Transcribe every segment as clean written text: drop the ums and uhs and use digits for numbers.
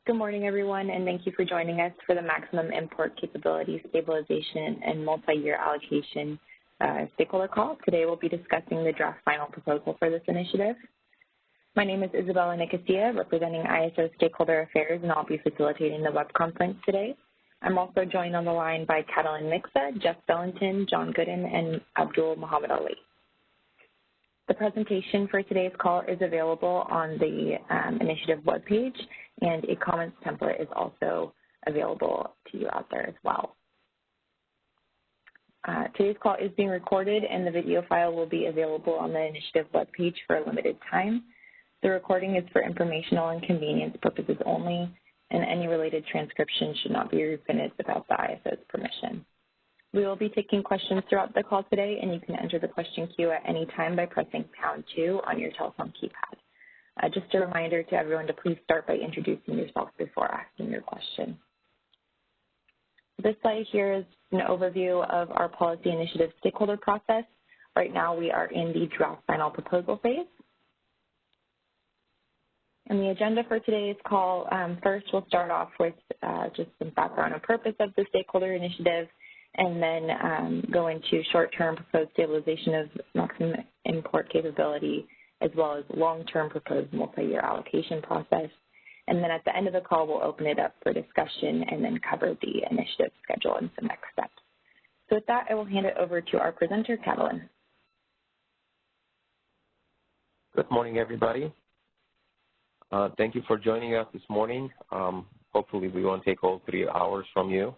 Good morning, everyone, and thank you for joining us for the Maximum Import Capability Stabilization and Multi-Year Allocation stakeholder call. Today we'll be discussing the draft final proposal for this initiative. My name is Isabella Nicosia, representing ISO Stakeholder Affairs, and I'll be facilitating the web conference today. I'm also joined on the line by Catalin Mixa, Jeff Bellington, John Gooden, and Abdul Muhammad Ali. The presentation for today's call is available on the initiative webpage, and a comments template is also available to you out there as well. Today's call is being recorded, and the video file will be available on the initiative webpage for a limited time. The recording is for informational and convenience purposes only, and any related transcription should not be reprinted without the ISO's permission. We will be taking questions throughout the call today, and you can enter the question queue at any time by pressing #2 on your telephone keypad. Just a reminder to everyone to please start by introducing yourself before asking your question. This slide here is an overview of our policy initiative stakeholder process. Right now we are in the draft final proposal phase. And the agenda for today's call, first we'll start off with just some background and purpose of the stakeholder initiative, and then go into short-term proposed stabilization of maximum import capability, as well as long-term proposed multi-year allocation process. And then at the end of the call, we'll open it up for discussion and then cover the initiative schedule and some next steps. So with that, I will hand it over to our presenter, Catalin. Good morning, everybody. Thank you for joining us this morning. Hopefully we won't take all 3 hours from you.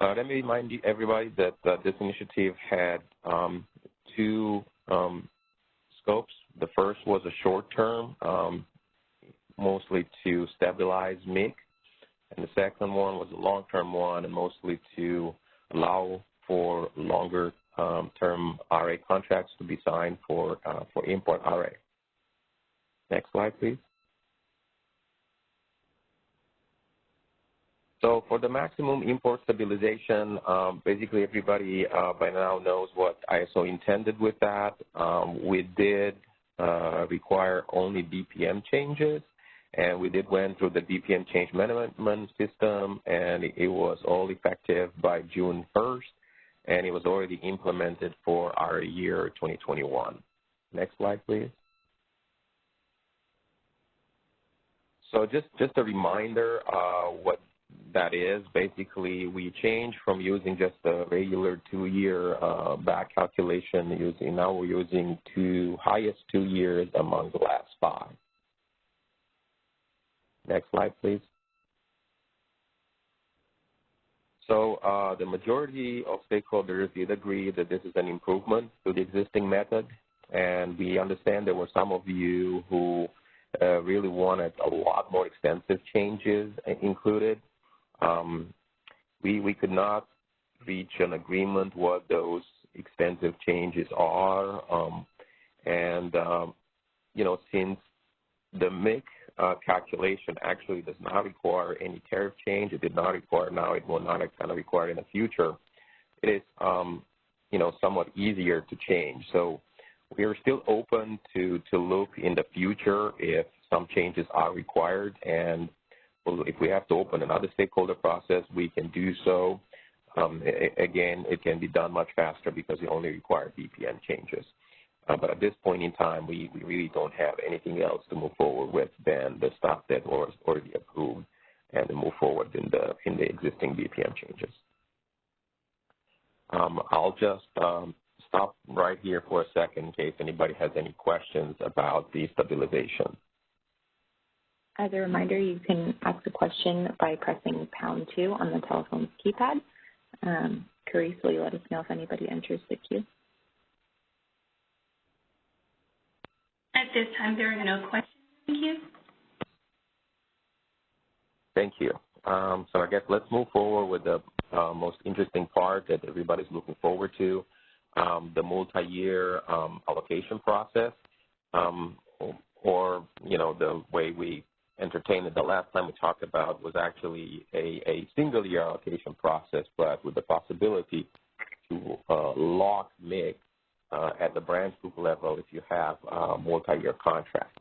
Let me remind everybody that this initiative had 2 scopes. The first was a short-term, mostly to stabilize MIC, and the second one was a long-term one, and mostly to allow for longer-term RA contracts to be signed for import RA. Next slide, please. So for the maximum import stabilization, basically everybody by now knows what ISO intended with that. We did require only BPM changes, and we did went through the BPM change management system, and it was all effective by June 1st, and it was already implemented for our year 2021. Next slide, please. So just a reminder what that is. Basically, we changed from using just a regular 2-year back calculation. Now we're using highest 2 years among the last 5. Next slide, please. So the majority of stakeholders did agree that this is an improvement to the existing method, and we understand there were some of you who really wanted a lot more extensive changes included. We could not reach an agreement what those extensive changes are, since the MIC calculation actually does not require any tariff change, it did not require now, it will not kind of require in the future, it is, somewhat easier to change. So we are still open to look in the future if some changes are required, and if we have to open another stakeholder process, we can do so. Again, it can be done much faster because we only require BPM changes. But at this point in time, we really don't have anything else to move forward with than the stuff that was already approved and to move forward in the existing BPM changes. I'll just stop right here for a second in case anybody has any questions about the stabilization. As a reminder, you can ask a question by pressing #2 on the telephone's keypad. Carice, will you let us know if anybody enters the queue? At this time, there are no questions. Thank you. Thank you. So I guess let's move forward with the most interesting part that everybody's looking forward to, the multi-year allocation process, or, the way we entertained it the last time we talked about was actually a single-year allocation process, but with the possibility to lock MIC at the branch group level if you have a multi-year contract.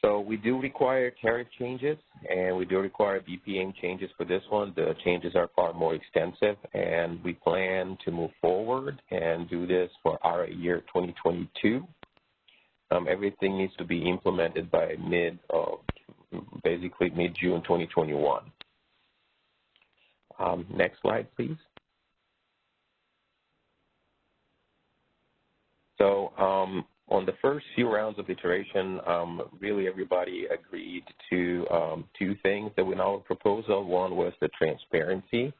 So we do require tariff changes, and we do require BPM changes for this one. The changes are far more extensive, and we plan to move forward and do this for our year 2022. Everything needs to be implemented by basically mid-June 2021. Next slide, please. So on the first few rounds of iteration, really everybody agreed to two things that were in our proposal. One was the transparency,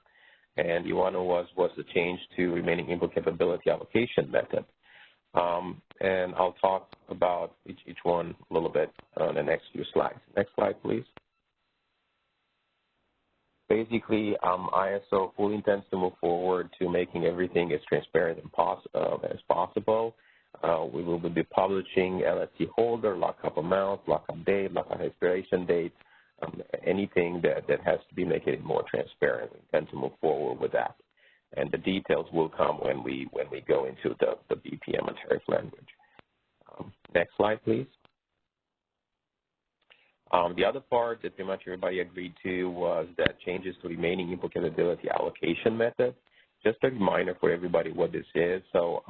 and the one was the change to remaining input capability allocation method. And I'll talk about each one a little bit on the next few slides. Next slide, please. Basically, ISO fully intends to move forward to making everything as transparent as possible. We will be publishing LSC holder, lockup amount, lockup date, lockup expiration date, anything that has to be making it more transparent. We intend to move forward with that. And the details will come when we go into the BPM and tariff language. Next slide, please. The other part that pretty much everybody agreed to was that changes to remaining input capability allocation method. Just a reminder for everybody what this is. So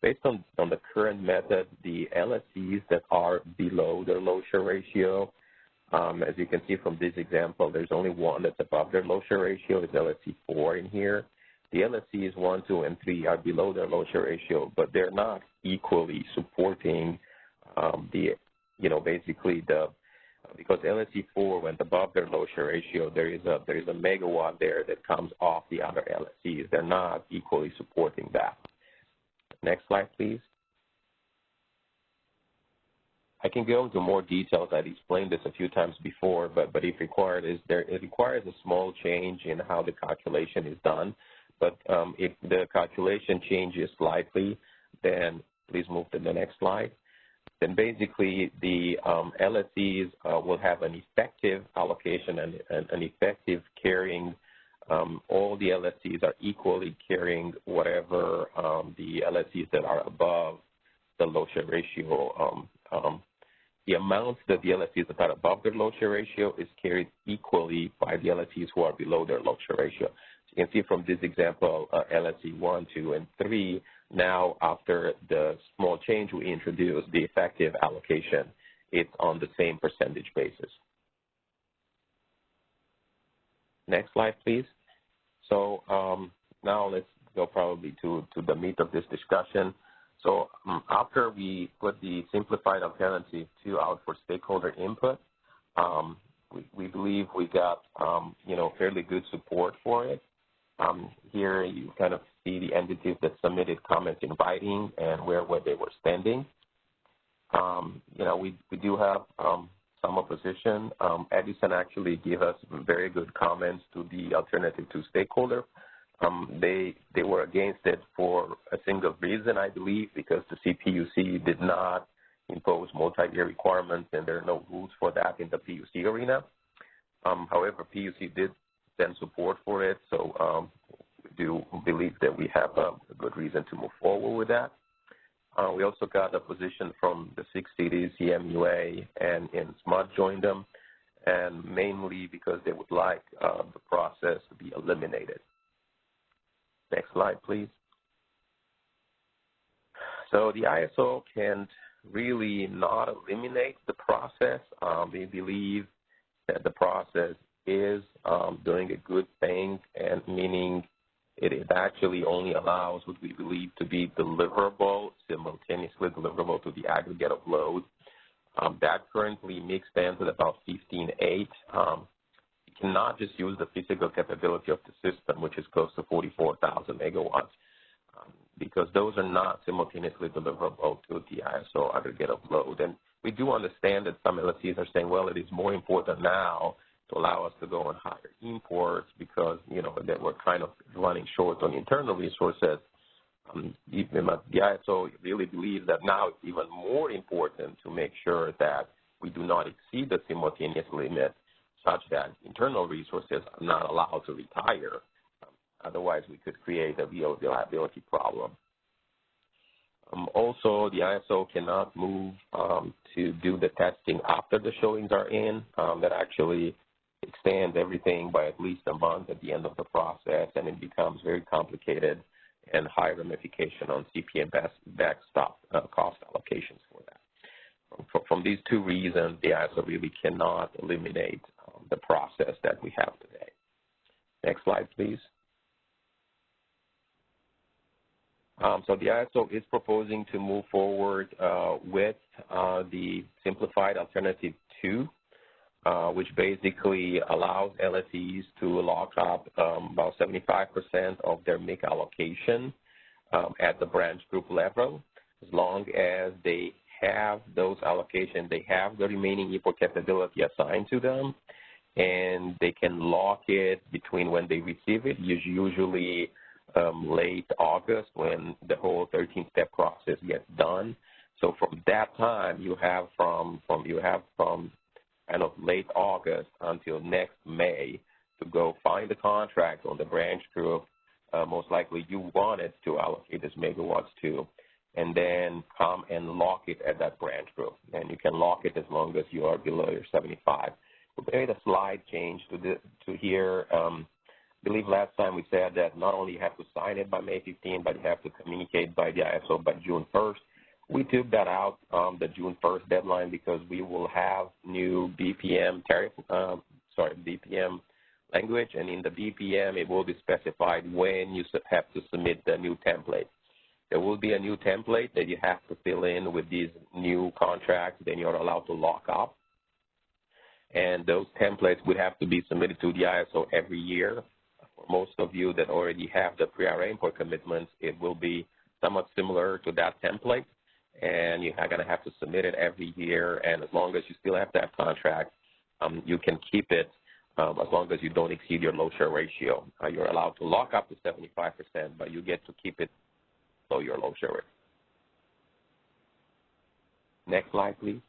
based on the current method, the LSCs that are below their load share ratio, as you can see from this example, there's only one that's above their load share ratio. It's LSC 4 in here. The LSCs 1, 2, and 3 are below their load share ratio, but they're not equally supporting because LSC 4 went above their load share ratio, there is a megawatt there that comes off the other LSCs. They're not equally supporting that. Next slide, please. I can go into more details. I've explained this a few times before, but if required, it requires a small change in how the calculation is done. But if the calculation changes slightly, then please move to the next slide. Then basically the LSCs will have an effective allocation and an effective carrying. All the LSCs are equally carrying whatever the LSCs that are above the load share ratio. The amounts that the LSCs that are above their load share ratio is carried equally by the LSCs who are below their load share ratio. So you can see from this example, LSC 1, 2, and 3, now after the small change we introduced, the effective allocation, it's on the same percentage basis. Next slide, please. So now let's go probably to the meat of this discussion. So after we put the Simplified Alternative 2 out for stakeholder input, we believe we got fairly good support for it. Here you kind of see the entities that submitted comments in writing and where they were standing. We do have some opposition. Edison actually gave us very good comments to the Alternative 2 stakeholder. They were against it for a single reason, I believe, because the CPUC did not impose multi-year requirements, and there are no rules for that in the PUC arena. However, PUC did send support for it, so we do believe that we have a good reason to move forward with that. We also got a position from the 6 cities, CMUA, and SMUD joined them, and mainly because they would like the process to be eliminated. Next slide, please. So the ISO can really not eliminate the process. We believe that the process is doing a good thing, and meaning it actually only allows what we believe to be deliverable, simultaneously deliverable to the aggregate of load. That currently mix stands at about 15.8. You cannot just use the physical capability of the system, which is close to 44,000 megawatts, because those are not simultaneously deliverable to the ISO aggregate of load. And we do understand that some LSCs are saying, well, it is more important now to allow us to go on higher imports because, that we're kind of running short on internal resources. The ISO really believes that now it's even more important to make sure that we do not exceed the simultaneous limit such that internal resources are not allowed to retire. Otherwise, we could create a real reliability problem. Also, the ISO cannot move to do the testing after the showings are in. That actually extends everything by at least a month at the end of the process, and it becomes very complicated and high ramification on CPA backstop cost allocations for that. From these two reasons, the ISO really cannot eliminate the process that we have today. Next slide, please. So the ISO is proposing to move forward with the Simplified Alternative 2, which basically allows LSEs to lock up about 75% of their MIC allocation at the branch group level, as long as they have those allocations, they have the remaining EPO capability assigned to them, and they can lock it between when they receive it, usually late August when the whole 13-step process gets done. So from that time, you have from kind of late August until next May to go find the contract on the branch group. Most likely you want it to allocate this megawatts to, and then come and lock it at that branch group. And you can lock it as long as you are below your 75. We made a slight change to here. I believe last time we said that not only you have to sign it by May 15, but you have to communicate by the ISO by June 1st. We took that out, the June 1st deadline, because we will have new BPM tariff, BPM language, and in the BPM it will be specified when you have to submit the new template. There will be a new template that you have to fill in with these new contracts, then you're allowed to lock up. And those templates would have to be submitted to the ISO every year. For most of you that already have the pre-RA import commitments, it will be somewhat similar to that template, and you're going to have to submit it every year. And as long as you still have that contract, you can keep it as long as you don't exceed your load share ratio. You're allowed to lock up to 75%, but you get to keep it below your load share ratio. Next slide, please.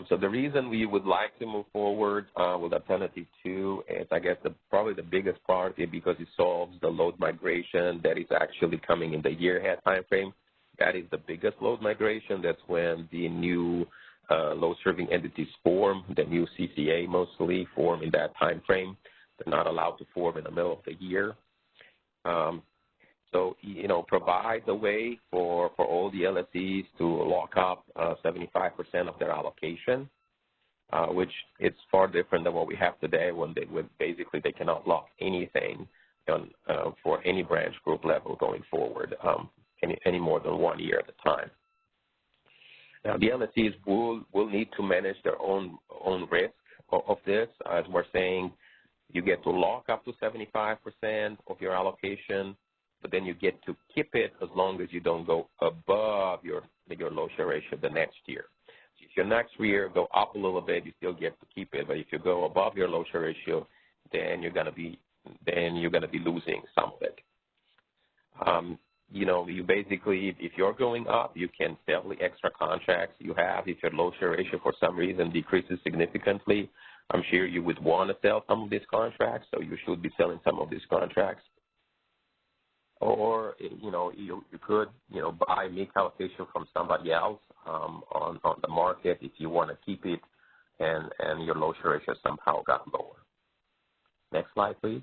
So the reason we would like to move forward with Alternative 2 is, I guess, probably the biggest part is because it solves the load migration that is actually coming in the year-ahead time frame. That is the biggest load migration. That's when the new load-serving entities form, the new CCA mostly form in that time frame. They're not allowed to form in the middle of the year. So, provides a way for all the LSEs to lock up 75% of their allocation, which is far different than what we have today when basically they cannot lock anything for any branch group level going forward, any more than 1 year at a time. Now, the LSEs will need to manage their own risk of this. As we're saying, you get to lock up to 75% of your allocation, but then you get to keep it as long as you don't go above your load share ratio the next year. So if your next year go up a little bit, you still get to keep it. But if you go above your load share ratio, then you're gonna be losing some of it. You basically, if you're going up, you can sell the extra contracts you have. If your load share ratio for some reason decreases significantly, I'm sure you would want to sell some of these contracts, so you should be selling some of these contracts. Or, you could, buy MIC allocation from somebody else on the market if you want to keep it and your load share ratio somehow got lower. Next slide, please.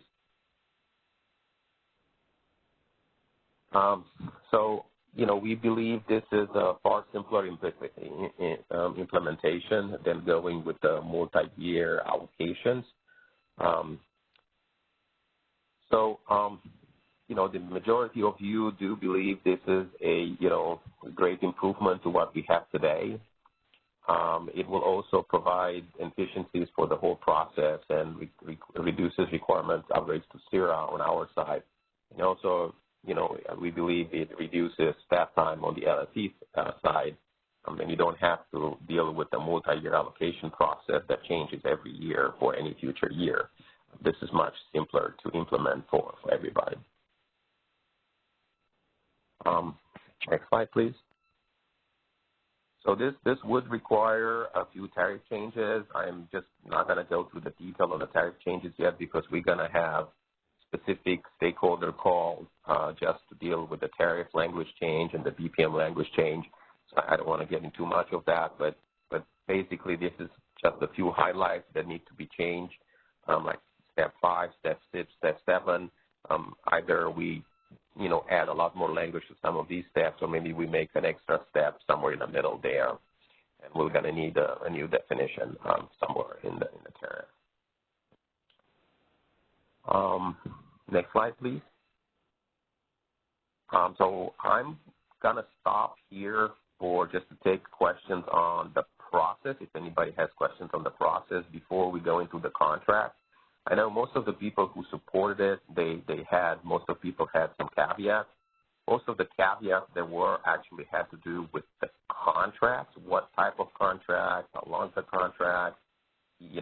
So, we believe this is a far simpler implementation than going with the multi-year allocations. The majority of you do believe this is a, great improvement to what we have today. It will also provide efficiencies for the whole process and reduces requirements upgrades to SIRA on our side. And also, we believe it reduces staff time on the LSE side. And you don't have to deal with the multi-year allocation process that changes every year for any future year. This is much simpler to implement for everybody. Next slide, please. So this would require a few tariff changes. I'm just not going to go through the detail of the tariff changes yet because we're going to have specific stakeholder call just to deal with the tariff language change and the BPM language change. So I don't want to get into too much of that, but basically this is just a few highlights that need to be changed, like step 5, step 6, step 7. Either we, add a lot more language to some of these steps, or maybe we make an extra step somewhere in the middle there, and we're going to need a new definition somewhere in the tariff. Next slide, please. So I'm going to stop here for just to take questions on the process, if anybody has questions on the process before we go into the contract. I know most of the people who supported it, most of the people had some caveats. Most of the caveats that were actually had to do with the contract, what type of contract, how long is the contract,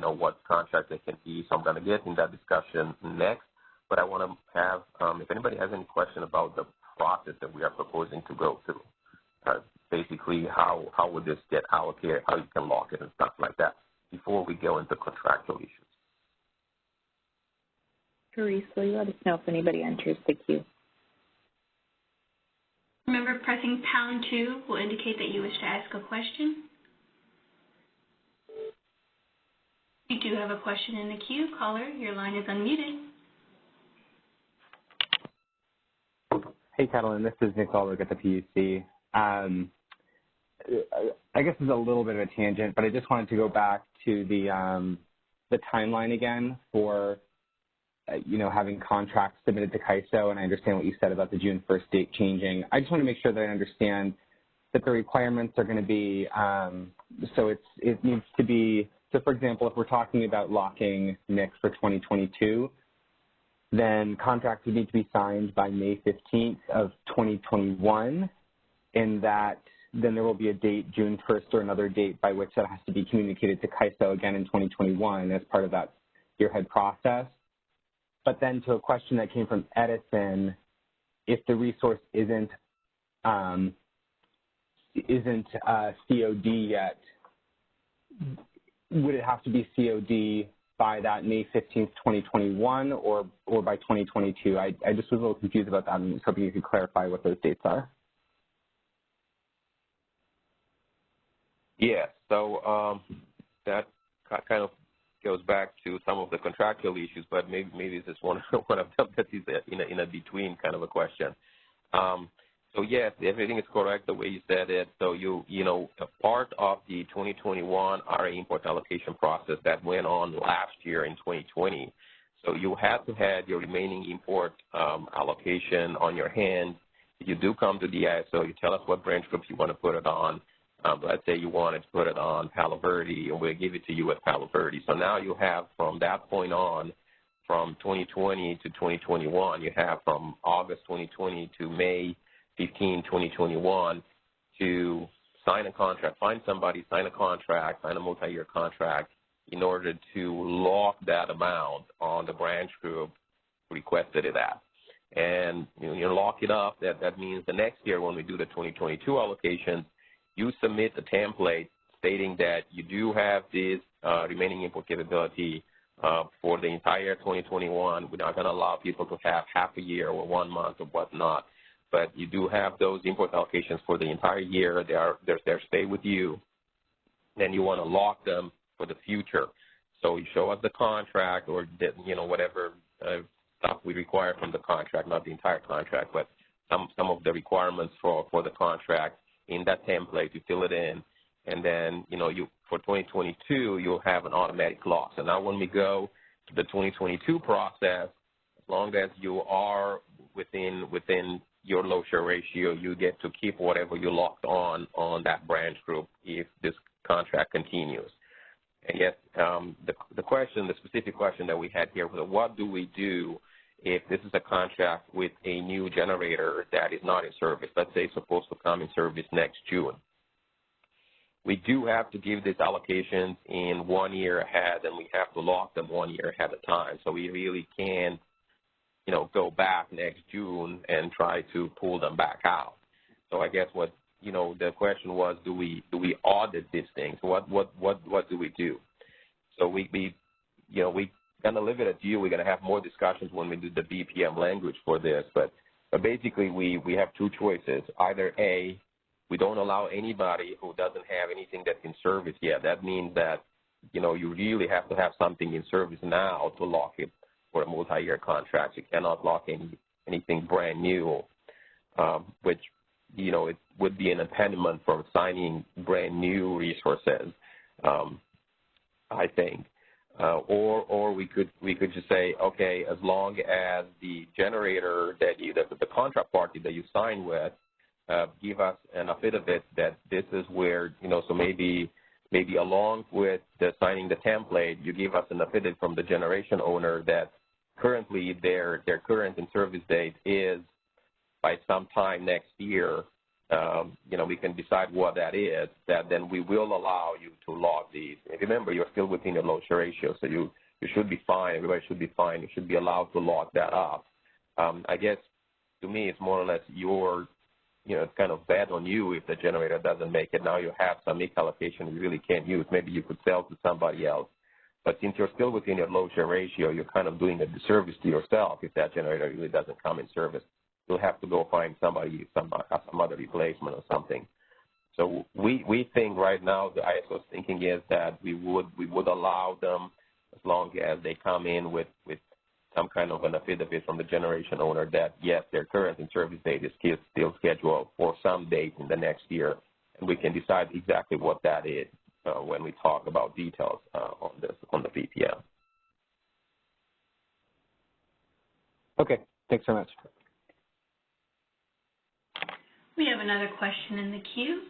what contract it can be. So I'm going to get in that discussion next. But I want to have, if anybody has any question about the process that we are proposing to go through, basically how would this get allocated, how you can lock it and stuff like that before we go into contractual issues. Therese, will you let us know if anybody enters the queue? Remember, pressing #2 will indicate that you wish to ask a question. You do have a question in the queue. Caller, your line is unmuted. Hey, Catalin, this is Nick Ulrich at the PUC. I guess it's a little bit of a tangent, but I just wanted to go back to the timeline again for having contracts submitted to CAISO, and I understand what you said about the June 1st date changing. I just want to make sure that I understand that the requirements are going to be, so it needs to be, so for example, if we're talking about locking NICs for 2022, then contracts would need to be signed by May 15th of 2021, and that then there will be a date, June 1st or another date by which that has to be communicated to CAISO again in 2021 as part of that year-ahead process. But then to a question that came from Edison, if the resource isn't COD yet, would it have to be COD by that May 15th, 2021 or by 2022? I just was a little confused about that, and I was hoping you could clarify what those dates are. Yeah, so that kind of goes back to some of the contractual issues, but maybe this is one of them that is in a between kind of a question. So yes, everything is correct the way you said it. So a part of the 2021 RA import allocation process that went on last year in 2020. So you have to have your remaining import allocation on your hand. You do come to the ISO, you tell us what branch groups you want to put it on. Let's say you wanted to put it on Palo Verde, and we'll give it to you at Palo Verde. So now you have from that point on, from 2020 to 2021, you have from August 2020 to May 15, 2021 to sign a contract, find somebody, sign a contract, sign a multi-year contract in order to lock that amount on the branch group requested it at. And you lock it up, that means the next year when we do the 2022 allocations, you submit a template stating that you do have this remaining import capability for the entire 2021. We're not going to allow people to have half a year or 1 month or whatnot, but you do have those import allocations for the entire year. They're stay with you. Then you want to lock them for the future. So you show us the contract or whatever stuff we require from the contract, not the entire contract, but some of the requirements for the contract. In that template, you fill it in, and then, for 2022, you'll have an automatic lock. So now when we go to the 2022 process, as long as you are within your low share ratio, you get to keep whatever you locked on that branch group if this contract continues. And yes, the specific question that we had here was, what do we do if this is a contract with a new generator that is not in service? Let's say it's supposed to come in service next June. We do have to give these allocations in 1 year ahead, and we have to lock them 1 year ahead of time. So we really can't, go back next June and try to pull them back out. So I guess what, the question was, do we audit these things? What do we do? So we going to leave it at you. We're going to have more discussions when we do the BPM language for this. But basically, we have two choices. Either A, we don't allow anybody who doesn't have anything that's in service yet. That means that, you know, you really have to have something in service now to lock it for a multi-year contract. You cannot lock anything brand new, which, you know, it would be an impediment from signing brand new resources, I think. Or we could just say, okay, as long as the generator that the contract party that you sign with give us an affidavit that this is where, you know, so maybe along with the signing the template, you give us an affidavit from the generation owner that currently their current in service date is by sometime next year. You know, we can decide what that is, that then we will allow you to log these. And remember, you're still within your load share ratio, so you should be fine. Everybody should be fine. You should be allowed to log that up. I guess, to me, it's more or less it's kind of bad on you if the generator doesn't make it. Now you have some allocation you really can't use. Maybe you could sell to somebody else. But since you're still within your load share ratio, you're kind of doing a disservice to yourself if that generator really doesn't come in service. You'll have to go find some other replacement or something. So we think right now the ISO's thinking is that we would allow them as long as they come in with some kind of an affidavit from the generation owner that, yes, their current in-service date is still scheduled for some date in the next year, and we can decide exactly what that is when we talk about details on the BPM. Okay, thanks so much. We have another question in the queue.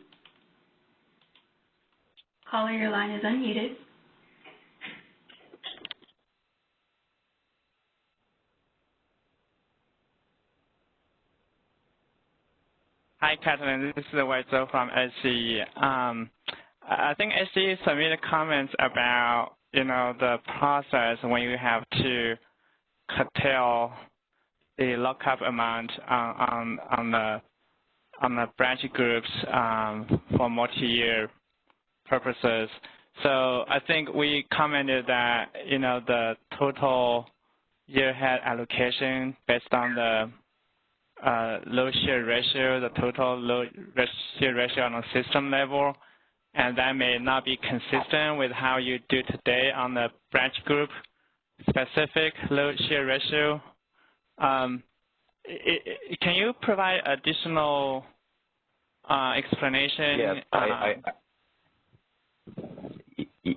Caller, your line is unmuted. Hi, Kathleen. This is Weizhou from SCE. I think SCE submitted comments about, you know, the process when you have to curtail the lockup amount on the branch groups for multi-year purposes. So I think we commented that, you know, the total year-ahead allocation based on the load share ratio, the total load share ratio on a system level, and that may not be consistent with how you do today on the branch group specific load share ratio. Can you provide additional explanation? Yes,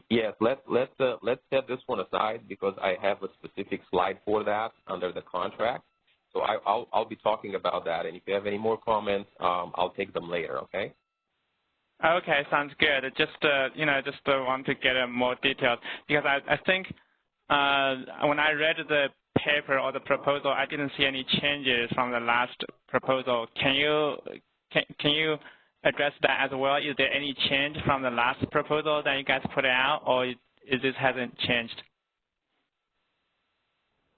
yes. Let's set this one aside because I have a specific slide for that under the contract. So I'll be talking about that, and if you have any more comments, I'll take them later. Okay. Okay, sounds good. Just want to get more details because I think when I read the paper or the proposal, I didn't see any changes from the last proposal. Can you address that as well? Is there any change from the last proposal that you guys put out, or is this hasn't changed?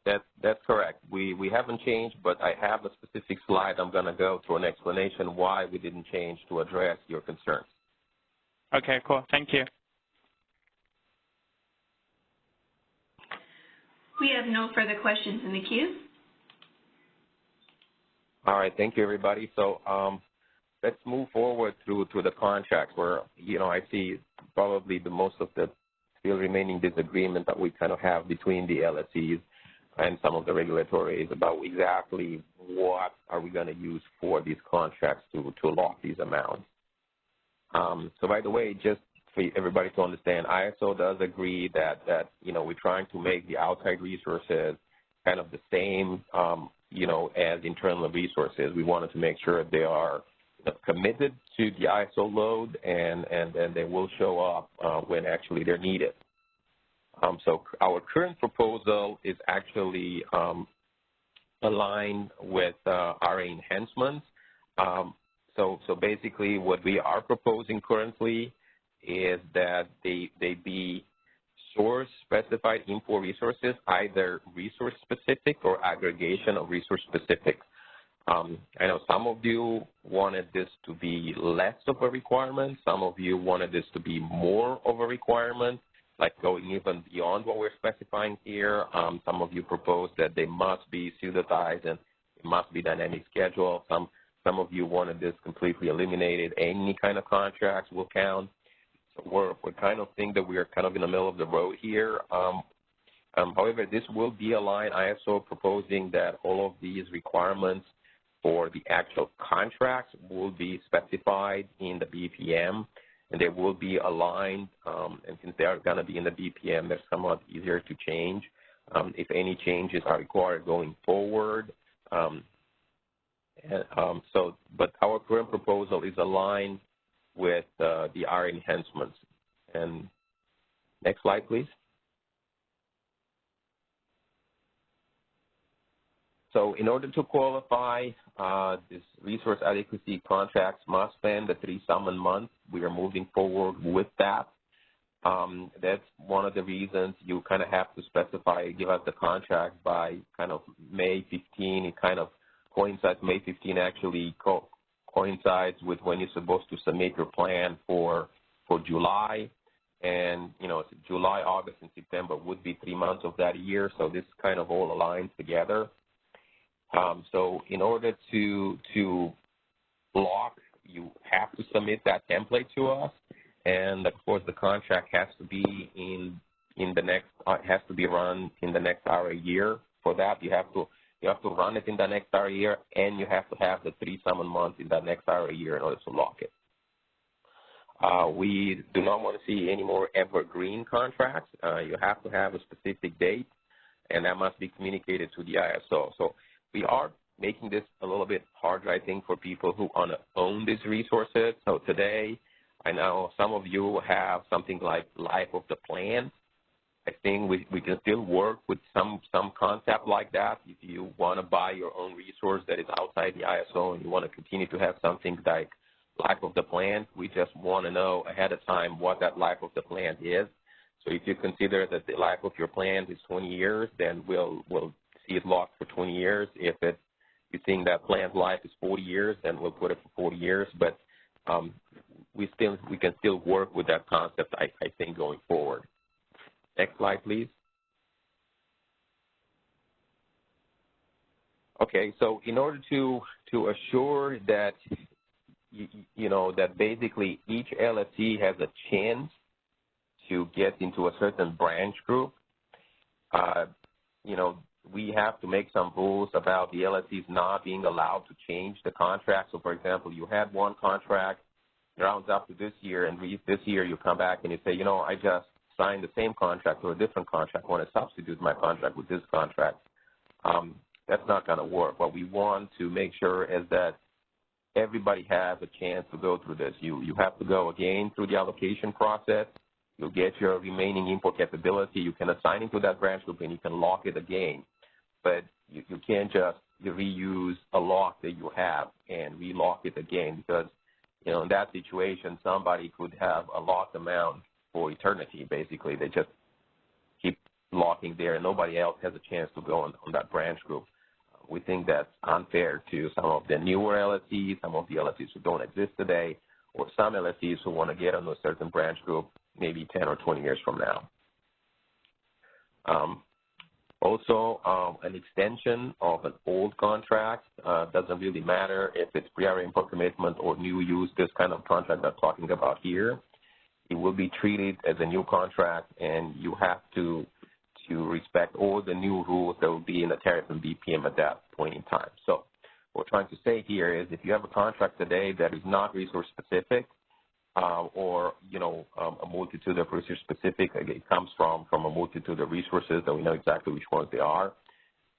That's correct. We haven't changed, but I have a specific slide. I'm going to go through an explanation why we didn't change to address your concerns. Okay, cool. Thank you. We have no further questions in the queue. All right. Thank you, everybody. So let's move forward through the contract where, you know, I see probably the most of the still remaining disagreement that we kind of have between the LSEs and some of the regulatories about exactly what are we going to use for these contracts to lock these amounts. So by the way, just for everybody to understand, ISO does agree that you know, we're trying to make the outside resources kind of the same, you know, as internal resources. We wanted to make sure they are committed to the ISO load and they will show up when actually they're needed. So our current proposal is actually aligned with RA enhancements. So basically what we are proposing currently is that they be source-specified info resources, either resource-specific or aggregation of resource-specific. I know some of you wanted this to be less of a requirement. Some of you wanted this to be more of a requirement. like going even beyond what we're specifying here. Some of you proposed that they must be pseudotized and it must be dynamic schedule. Some of you wanted this completely eliminated. Any kind of contracts will count. So we're kind of think that we are kind of in the middle of the road here. However, this will be a line ISO proposing that all of these requirements for the actual contracts will be specified in the BPM, and they will be aligned. And since they are going to be in the BPM, they're somewhat easier to change if any changes are required going forward. But our current proposal is aligned with the R enhancements. And next slide, please. So in order to qualify, this resource adequacy contracts must span the 3 summon months. We are moving forward with that. That's one of the reasons you kind of have to specify, give us the contract by kind of May 15. It kind of coincides, May 15 actually coincides with when you're supposed to submit your plan for July. And, you know, July, August, and September would be 3 months of that year. So this kind of all aligns together. So in order to lock, you have to submit that template to us, and of course the contract has to be in the next has to be run in the next RA year. For that, you have to run it in the next RA year, and you have to have the 3 summon months in that next RA year in order to lock it. We do not want to see any more evergreen contracts. You have to have a specific date, and that must be communicated to the ISO. So we are making this a little bit harder, I think, for people who want to own these resources. So today, I know some of you have something like life of the plan. I think we can still work with some concept like that. If you want to buy your own resource that is outside the ISO and you want to continue to have something like life of the plan, we just want to know ahead of time what that life of the plan is. So if you consider that the life of your plan is 20 years, then we'll see it locked for 20 years. If you think that plan's life is 40 years, then we'll put it for 40 years. But we can still work with that concept, I think, going forward. Next slide, please. Okay, so in order to assure that that basically each LSC has a chance to get into a certain branch group, we have to make some rules about the LSCs not being allowed to change the contract. So, for example, you had one contract, it rounds up to this year, and this year you come back and you say, I just signed the same contract or a different contract. I want to substitute my contract with this contract. That's not going to work. What we want to make sure is that everybody has a chance to go through this. You have to go again through the allocation process. You'll get your remaining import capability. You can assign it to that branch group, and you can lock it again. But you can't just reuse a lock that you have and relock it again, because, in that situation, somebody could have a locked amount for eternity, basically. They just keep locking there, and nobody else has a chance to go on that branch group. We think that's unfair to some of the newer LSCs, some of the LSCs who don't exist today, or some LSCs who want to get on a certain branch group maybe 10 or 20 years from now. Also, an extension of an old contract doesn't really matter if it's pre-RA import commitment or new use, this kind of contract I'm talking about here. It will be treated as a new contract, and you have to respect all the new rules that will be in the tariff and BPM at that point in time. So what we're trying to say here is if you have a contract today that is not resource specific, or a multitude of resource specific, it comes from a multitude of resources that we know exactly which ones they are,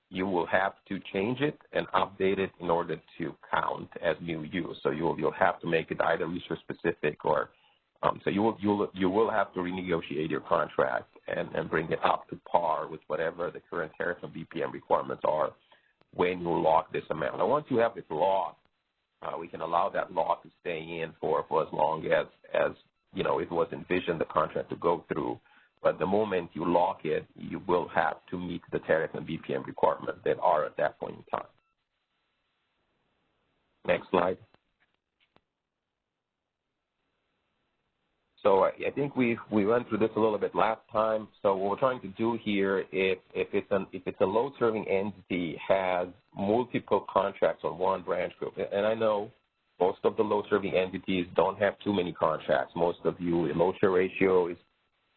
you will have to change it and update it in order to count as new use. So you'll have to make it either resource specific or so you will have to renegotiate your contract and bring it up to par with whatever the current tariff and BPM requirements are when you lock this amount. Now, once you have it locked, we can allow that lock to stay in for as long as it was envisioned the contract to go through. But the moment you lock it, you will have to meet the tariff and BPM requirements that are at that point in time. Next slide. So I think we went through this a little bit last time. So what we're trying to do here, if it's a load-serving entity has multiple contracts on one branch group, and I know most of the load-serving entities don't have too many contracts. Most of you, the load share ratio is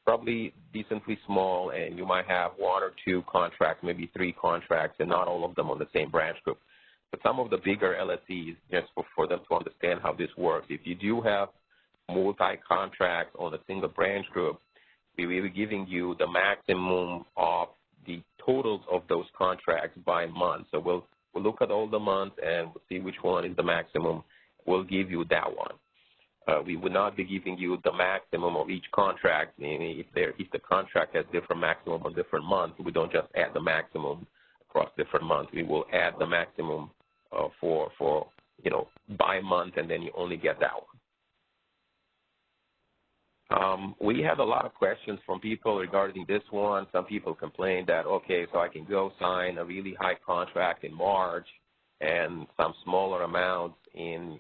probably decently small, and you might have one or two contracts, maybe three contracts, and not all of them on the same branch group. But some of the bigger LSEs, just for them to understand how this works, if you do have multi-contracts on a single branch group, we will be giving you the maximum of the totals of those contracts by month. So we'll look at all the months and we'll see which one is the maximum. We'll give you that one. We would not be giving you the maximum of each contract. Meaning if the contract has different maximum on different months, we don't just add the maximum across different months. We will add the maximum for by month, and then you only get that one. We had a lot of questions from people regarding this one. Some people complained that, okay, so I can go sign a really high contract in March and some smaller amounts in,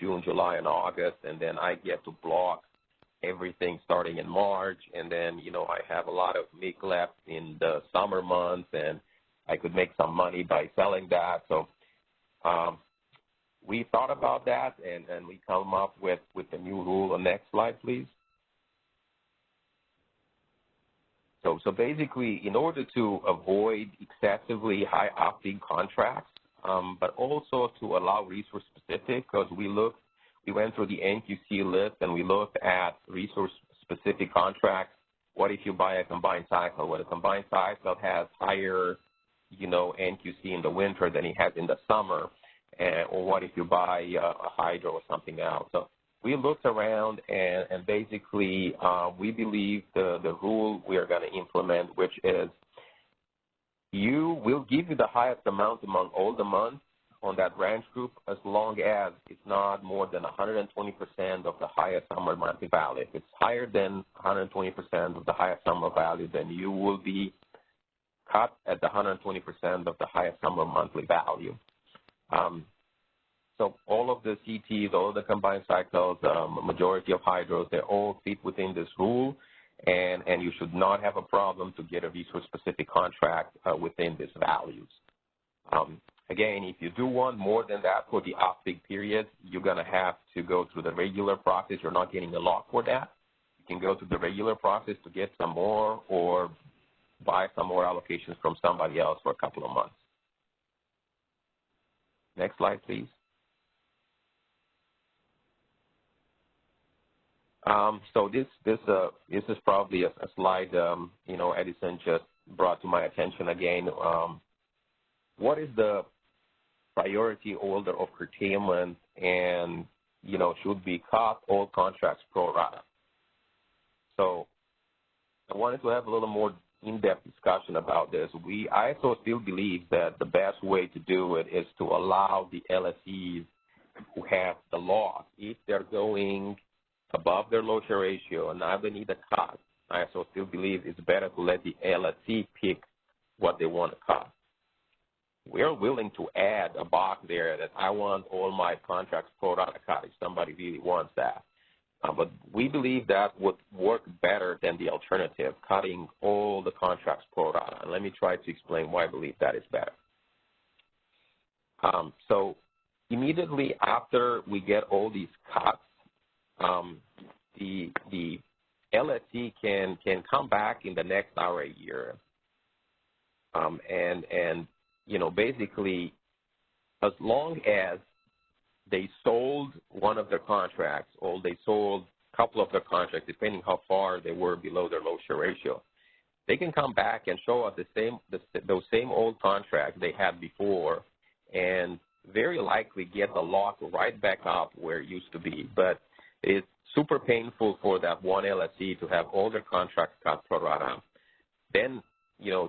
June, July, and August, and then I get to block everything starting in March, and then, I have a lot of MIC left in the summer months, and I could make some money by selling that. So we thought about that, and we come up with the new rule. The next slide, please. So basically, in order to avoid excessively high opt-in contracts, but also to allow resource-specific, because we went through the NQC list and we looked at resource-specific contracts. What if you buy a combined cycle? Well, a combined cycle has higher, NQC in the winter than it has in the summer. Or what if you buy a hydro or something else? So we looked around, and basically we believe the rule we are going to implement, which is you will give you the highest amount among all the months on that branch group as long as it's not more than 120% of the highest summer monthly value. If it's higher than 120% of the highest summer value, then you will be cut at the 120% of the highest summer monthly value. So all of the CTs, all of the combined cycles, majority of hydros, they all fit within this rule, and you should not have a problem to get a resource-specific contract within these values. Again, if you do want more than that for the off-peak period, you're going to have to go through the regular process. You're not getting a lock for that. You can go through the regular process to get some more or buy some more allocations from somebody else for a couple of months. Next slide, please. So this is probably a slide, Edison just brought to my attention again. What is the priority order of curtailment, and, should be cut all contracts pro rata? So I wanted to have a little more in-depth discussion about this. I also still believe that the best way to do it is to allow the LSEs who have the loss, if they're going above their load share ratio and now they need a cut, I also still believe it's better to let the LSE pick what they want to cut. We're willing to add a box there that I want all my contracts pro rata cut if somebody really wants that. But we believe that would work better than the alternative, cutting all the contracts pro rata. And let me try to explain why I believe that is better. So immediately after we get all these cuts, the LSE can come back in the next RA year, and basically, as long as they sold one of their contracts or they sold a couple of their contracts, depending how far they were below their load share ratio, they can come back and show us those same old contracts they had before, and very likely get the lock right back up where it used to be. But it's super painful for that one LSE to have all their contracts cut pro rata, then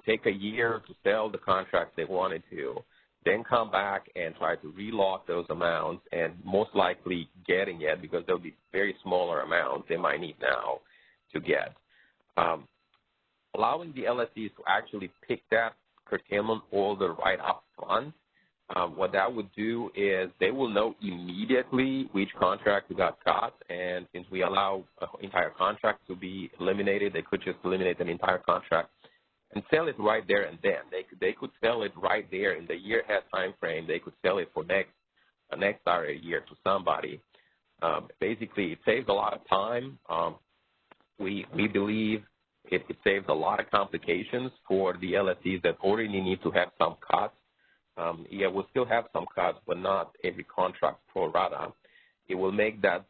take a year to sell the contracts they wanted to, then come back and try to relock those amounts, and most likely getting it because there'll be very smaller amounts they might need now to get. Allowing the LSEs to actually pick that curtailment order right up front what that would do is they will know immediately which contract got cut, and since we allow an entire contract to be eliminated, they could just eliminate an entire contract and sell it right there and then. They could sell it right there in the year-ahead time frame. They could sell it for next year to somebody. Basically, it saves a lot of time. We believe it saves a lot of complications for the LSEs that already need to have some cuts. Yeah, we'll still have some cuts, but not every contract pro rata. It will make that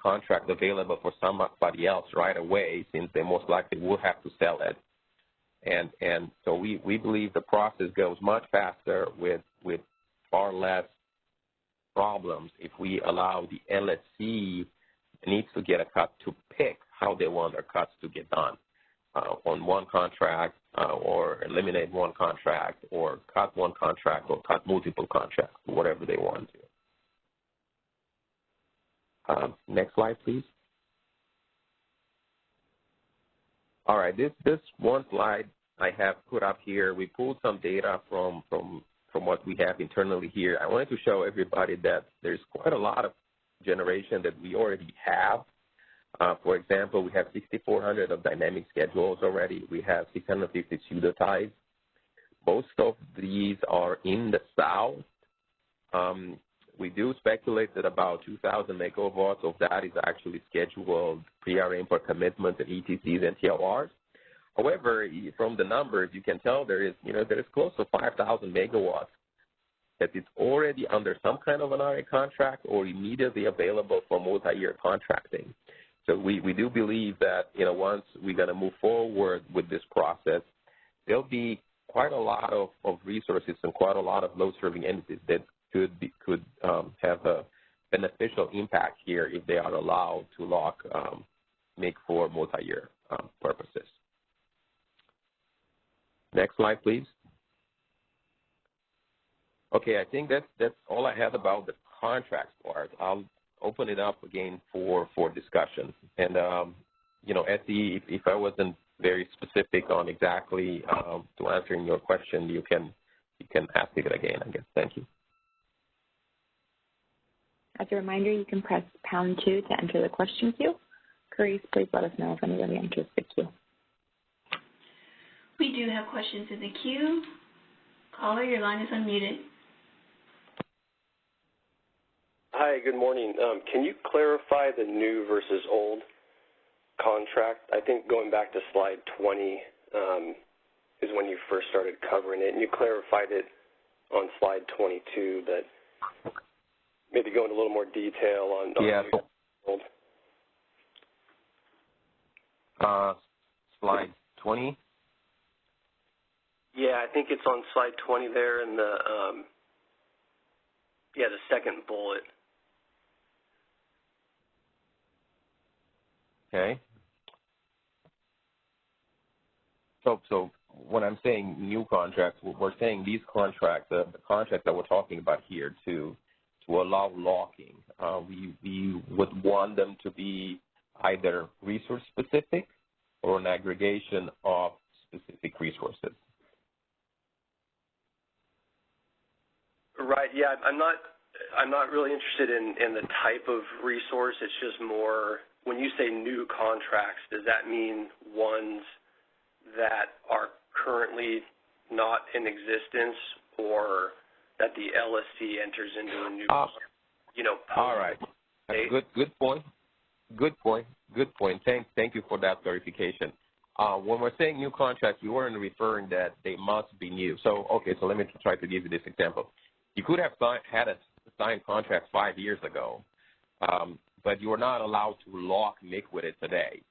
contract available for somebody else right away, since they most likely will have to sell it. And so we believe the process goes much faster with far less problems if we allow the LSC needs to get a cut to pick how they want their cuts to get done on one contract or eliminate one contract or cut one contract or cut multiple contracts, whatever they want to. Next slide, please. All right, this one slide I have put up here, we pulled some data from what we have internally here. I wanted to show everybody that there's quite a lot of generation that we already have. For example, we have 6,400 of dynamic schedules already. We have 650 pseudo-ties. Most of these are in the South. We do speculate that about 2,000 megawatts of that is actually scheduled pre-RA import commitments and ETCs and TLRs. However, from the numbers, you can tell there is close to 5,000 megawatts that is already under some kind of an RA contract or immediately available for multi-year contracting. So we do believe that, once we're going to move forward with this process, there'll be quite a lot of resources and quite a lot of load-serving entities that could have a beneficial impact here if they are allowed to lock make for multi-year purposes. Next slide, please. Okay, I think that's all I have about the contracts part. I'll open it up again for discussion. And SE, if I wasn't very specific on exactly to answering your question, you can ask it again, I guess. Thank you. As a reminder, you can press #2 to enter the question queue. Carice, please let us know if anybody enters the queue. We do have questions in the queue. Caller, your line is unmuted. Hi, good morning. Can you clarify the new versus old contract? I think going back to slide 20 is when you first started covering it, and you clarified it on slide 22, but maybe go into a little more detail on old. Slide 20? Yeah, I think it's on slide 20 there in the, the second bullet. Okay. So when I'm saying new contracts, we're saying these contracts, the contracts that we're talking about here to allow locking. We would want them to be either resource specific or an aggregation of specific resources. Right. Yeah, I'm not really interested in the type of resource. It's just more, when you say new contracts, does that mean ones that are currently not in existence, or that the LSC enters into a new, all right. Good point. Thank you for that clarification. When we're saying new contracts, we weren't referring that they must be new. So let me try to give you this example. You could have had a signed contract 5 years ago, but you are not allowed to lock MIC with it today.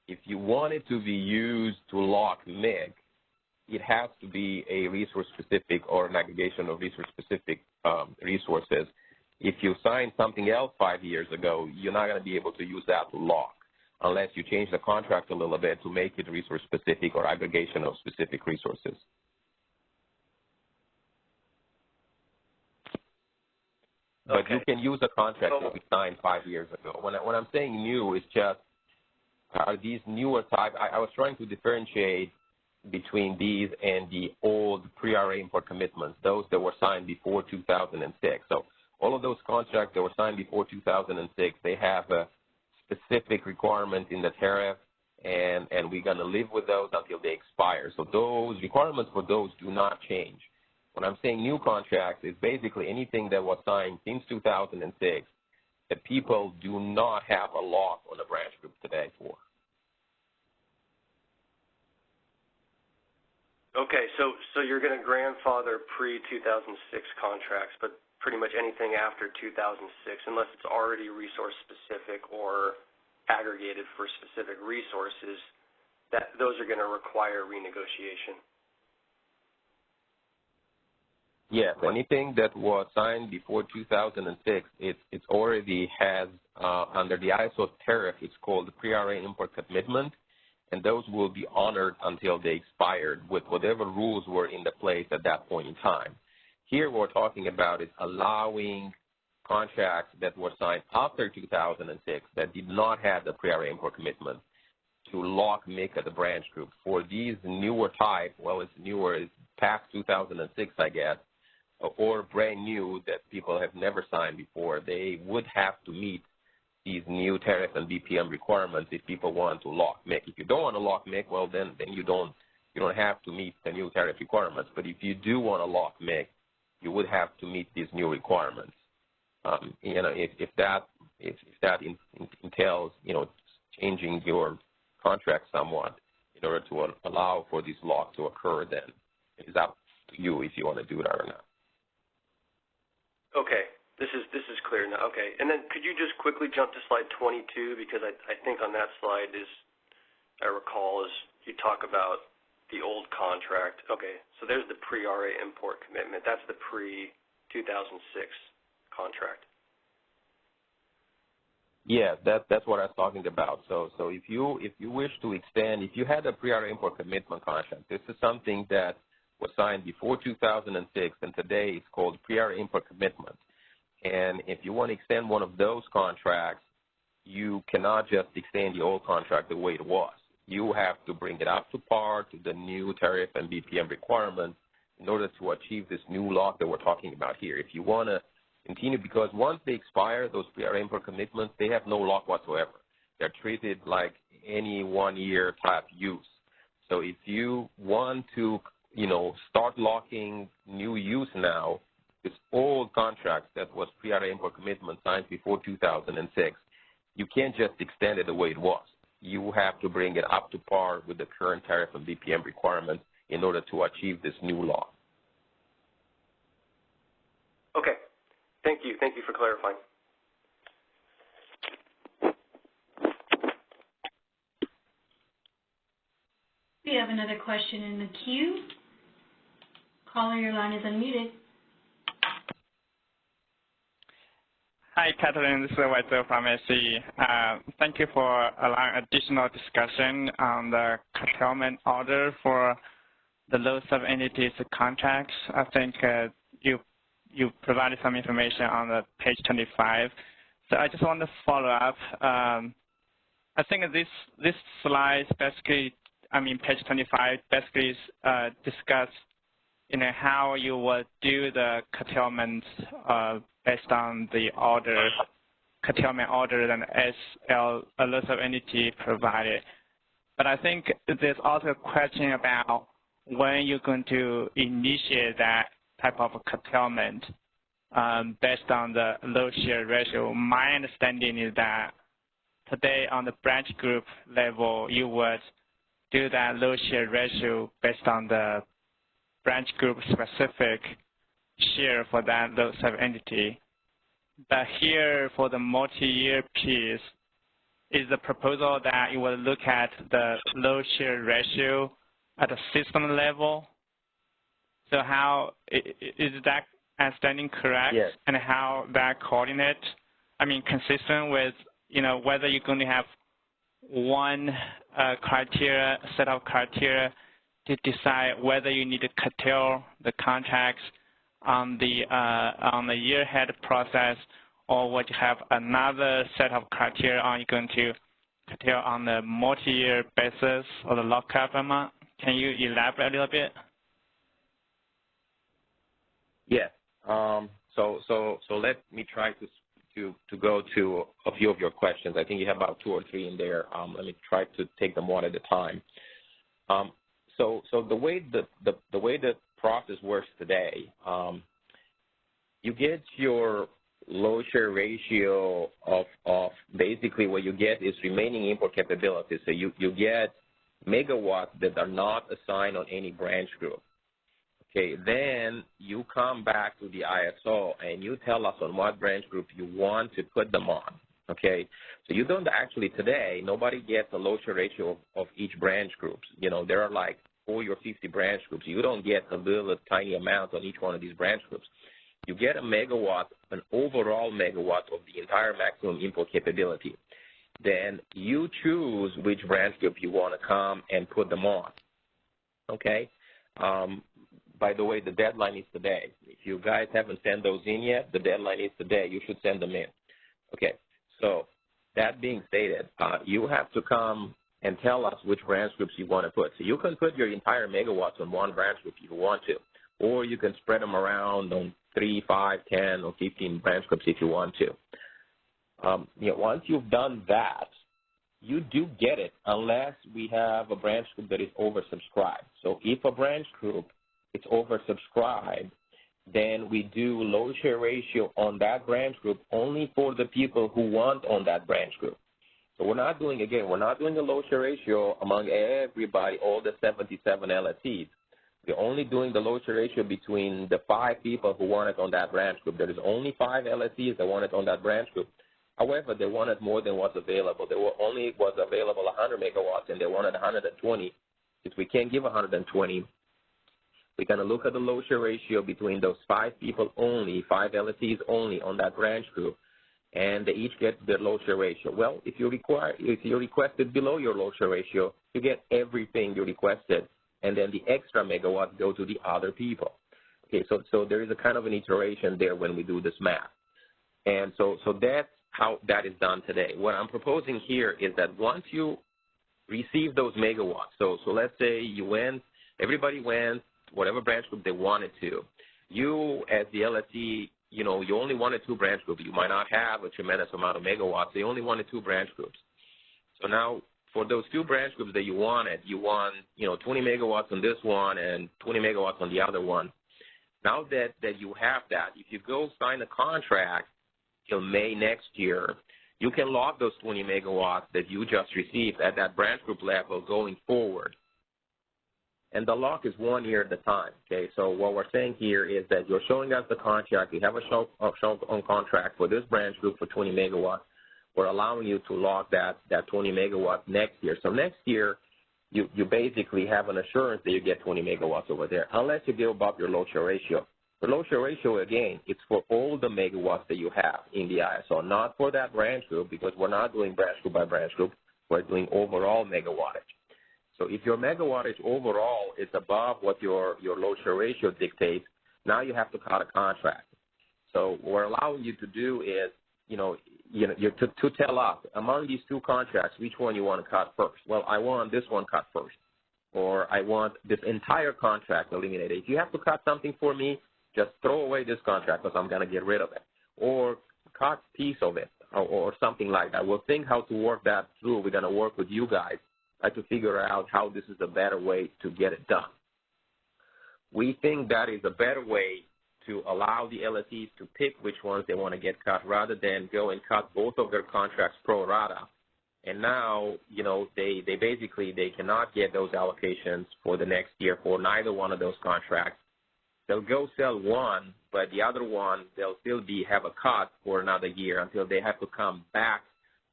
If you want it to be used to lock MIC, it has to be a resource-specific or an aggregation of resource-specific resources. If you sign something else 5 years ago, you're not going to be able to use that to lock unless you change the contract a little bit to make it resource-specific or aggregation of specific resources. But you can use a contract that we signed 5 years ago. When I'm saying new, it's just, are these newer type? I was trying to differentiate between these and the old pre-RA import commitments, those that were signed before 2006. So all of those contracts that were signed before 2006, they have a specific requirement in the tariff, and we're going to live with those until they expire. So those requirements for those do not change. When I'm saying new contracts, it's basically anything that was signed since 2006 that people do not have a lock on the branch group today for. Okay, so you're going to grandfather pre-2006 contracts, but pretty much anything after 2006, unless it's already resource-specific or aggregated for specific resources, that those are going to require renegotiation. Yes, anything that was signed before 2006, it already has, under the ISO tariff, it's called the pre-RA import commitment, and those will be honored until they expired with whatever rules were in the place at that point in time. Here what we're talking about is allowing contracts that were signed after 2006 that did not have the pre-RA import commitment to lock MIC at the branch group. For these newer type, well, it's newer, it's past 2006, I guess, or brand new that people have never signed before, they would have to meet these new tariff and BPM requirements if people want to lock MIC. If you don't want to lock MIC, well, then you don't have to meet the new tariff requirements. But if you do want to lock MIC, you would have to meet these new requirements. You know, if that entails, you know, changing your contract somewhat in order to allow for this lock to occur, then it is up to you if you want to do that or not. Okay, this is clear now. Okay, and then could you just quickly jump to slide 22, because I think on that slide I recall you talk about the old contract. Okay, so there's the pre-RA import commitment. That's the pre-2006 contract. Yeah, that's what I was talking about. So if you wish to extend, if you had a pre-RA import commitment contract, this is something that was signed before 2006, and today it's called pre-RA import commitment. And if you want to extend one of those contracts, you cannot just extend the old contract the way it was. You have to bring it up to par to the new tariff and BPM requirements in order to achieve this new lock that we're talking about here. If you want to continue, because once they expire, those pre-RA import commitments, they have no lock whatsoever. They're treated like any one-year type use. So if you want to, you know, start locking new use now, this old contract that was pre-RA import commitment signed before 2006, you can't just extend it the way it was. You have to bring it up to par with the current tariff and BPM requirements in order to achieve this new law. Okay. Thank you. Thank you for clarifying. We have another question in the queue. Caller, your line is unmuted. Hi, Catherine. This is Weizhou from SE. Thank you for allowing additional discussion on the curtailment order for the low sub-entities contracts. I think you provided some information on the page 25. So I just want to follow up. I think this slide basically, I mean, page 25 basically discuss, you know, how you would do the curtailment based on the order, curtailment order that SL, a low sub-entity provided. But I think there's also a question about when you're going to initiate that type of curtailment based on the low share ratio. My understanding is that today on the branch group level, you would do that low share ratio based on the branch group specific share for that low sub-entity. But here for the multi-year piece, is the proposal that you will look at the low share ratio at a system level? So how is that understanding correct? Yes. And how that coordinate, I mean, consistent with, you know, whether you're going to have one criteria, set of criteria to decide whether you need to curtail the contracts on the year-ahead process, or would you have another set of criteria? Are you going to curtail on the multi-year basis or the lockup amount? Can you elaborate a little bit? Yes. So let me try to go to a few of your questions. I think you have about 2 or 3 in there. Let me try to take them one at a time. So the way the process works today, you get your load share ratio of basically what you get is remaining import capability. So you get megawatts that are not assigned on any branch group. Okay, then you come back to the ISO and you tell us on what branch group you want to put them on. Okay, so you don't actually today, nobody gets a load share ratio of each branch groups. You know, there are like 40 or 50 branch groups. You don't get a little tiny amount on each one of these branch groups. You get a megawatt, an overall megawatt of the entire maximum import capability. Then you choose which branch group you want to come and put them on. Okay. By the way, the deadline is today. If you guys haven't sent those in yet, the deadline is today. You should send them in. Okay. So that being stated, you have to come and tell us which branch groups you want to put. So you can put your entire megawatts on one branch group if you want to, or you can spread them around on 3, 5, 10, or 15 branch groups if you want to. Once you've done that, you do get it unless we have a branch group that is oversubscribed. So if a branch group is oversubscribed, then we do load share ratio on that branch group only for the people who want on that branch group. So we're not doing a load share ratio among everybody, all the 77 LSEs. We're only doing the load share ratio between the 5 people who want it on that branch group. There is only 5 LSEs that want it on that branch group. However, they wanted more than what's available. There only was available 100 megawatts, and they wanted 120. If we can't give 120, we're going to look at the load share ratio between those 5 people only, 5 LSEs only on that branch group, and they each get their load share ratio. Well, if you requested below your load share ratio, you get everything you requested, and then the extra megawatts go to the other people. Okay, so there is a kind of an iteration there when we do this math. And so that's how that is done today. What I'm proposing here is that once you receive those megawatts, so let's say everybody went, whatever branch group they wanted to. You, as the LSE, you only wanted 2 branch groups. You might not have a tremendous amount of megawatts. They only wanted 2 branch groups. So now, for those 2 branch groups that you want 20 megawatts on this one and 20 megawatts on the other one. Now that you have that, if you go sign a contract till May next year, you can lock those 20 megawatts that you just received at that branch group level going forward. And the lock is 1 year at a time, okay? So what we're saying here is that you're showing us the contract. You have a show on contract for this branch group for 20 megawatts. We're allowing you to lock that 20 megawatts next year. So next year, you basically have an assurance that you get 20 megawatts over there, unless you go above your load share ratio. The load share ratio, again, it's for all the megawatts that you have in the ISO, not for that branch group, because we're not doing branch group by branch group. We're doing overall megawattage. So if your megawattage overall is above what your load share ratio dictates, now you have to cut a contract. So what we're allowing you to do is, to tell us, among these 2 contracts, which one you want to cut first. Well, I want this one cut first, or I want this entire contract eliminated. If you have to cut something for me, just throw away this contract because I'm going to get rid of it, or cut a piece of it, or something like that. We'll think how to work that through. We're going to work with you guys to figure out how this is a better way to get it done. We think that is a better way to allow the LSEs to pick which ones they want to get cut rather than go and cut both of their contracts pro rata. And now, they cannot get those allocations for the next year for neither one of those contracts. They'll go sell one, but the other one, they'll still have a cut for another year until they have to come back,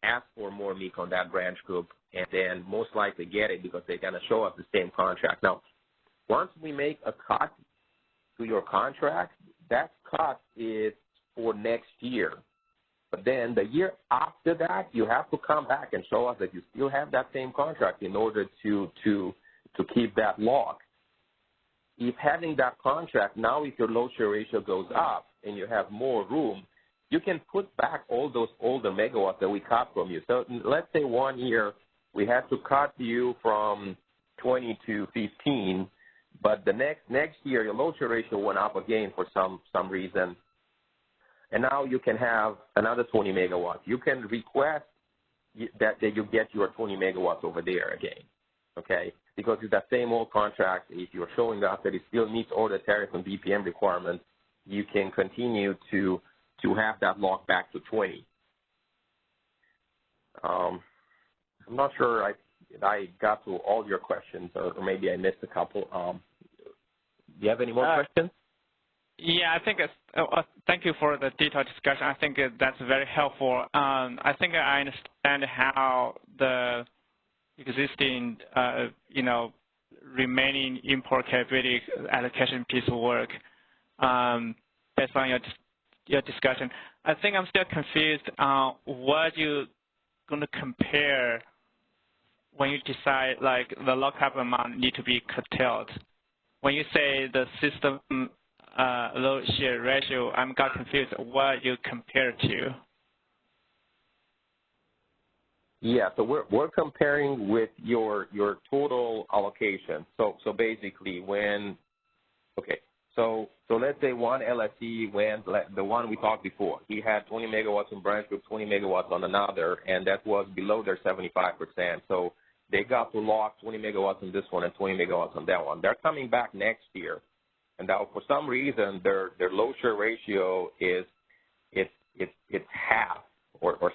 ask for more MEC on that branch group, and then most likely get it because they're going to show us the same contract. Now, once we make a cut to your contract, that cut is for next year. But then the year after that, you have to come back and show us that you still have that same contract in order to keep that lock. If having that contract, now if your load share ratio goes up and you have more room, you can put back all those older megawatts that we cut from you. So let's say 1 year we had to cut you from 20 to 15, but the next year your load share ratio went up again for some reason, and now you can have another 20 megawatts. You can request that you get your 20 megawatts over there again, okay? Because it's that same old contract. If you're showing us that it still meets all the tariff and BPM requirements, you can continue to have that locked back to 20. I'm not sure I got to all your questions, or maybe I missed a couple. Do you have any more questions? Yeah, I think thank you for the detailed discussion. I think that's very helpful. I think I understand how the existing, remaining import capability allocation piece will work based on your discussion. I think I'm still confused on what you're going to compare when you decide, like, the lockup amount need to be curtailed. When you say the system load share ratio, I'm got confused what you compare to. Yeah, so we're comparing with your total allocation. So basically so let's say one LSE went, the one we talked before, he had 20 megawatts in branch group, 20 megawatts on another, and that was below their 75%. So they got to lock 20 megawatts on this one and 20 megawatts on that one. They're coming back next year, and now for some reason their load share ratio is it's half or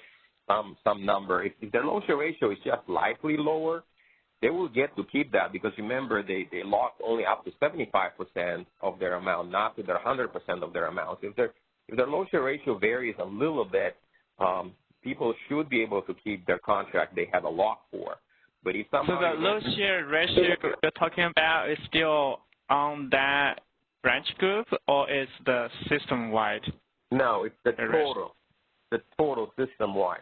some number. If their load share ratio is just slightly lower, they will get to keep that, because remember they locked only up to 75% of their amount, not to their 100% of their amount. If their load share ratio varies a little bit, people should be able to keep their contract they have a lock for. But if somehow so the load share ratio you're talking about is still on that branch group, or is the system-wide? No, it's the total system-wide.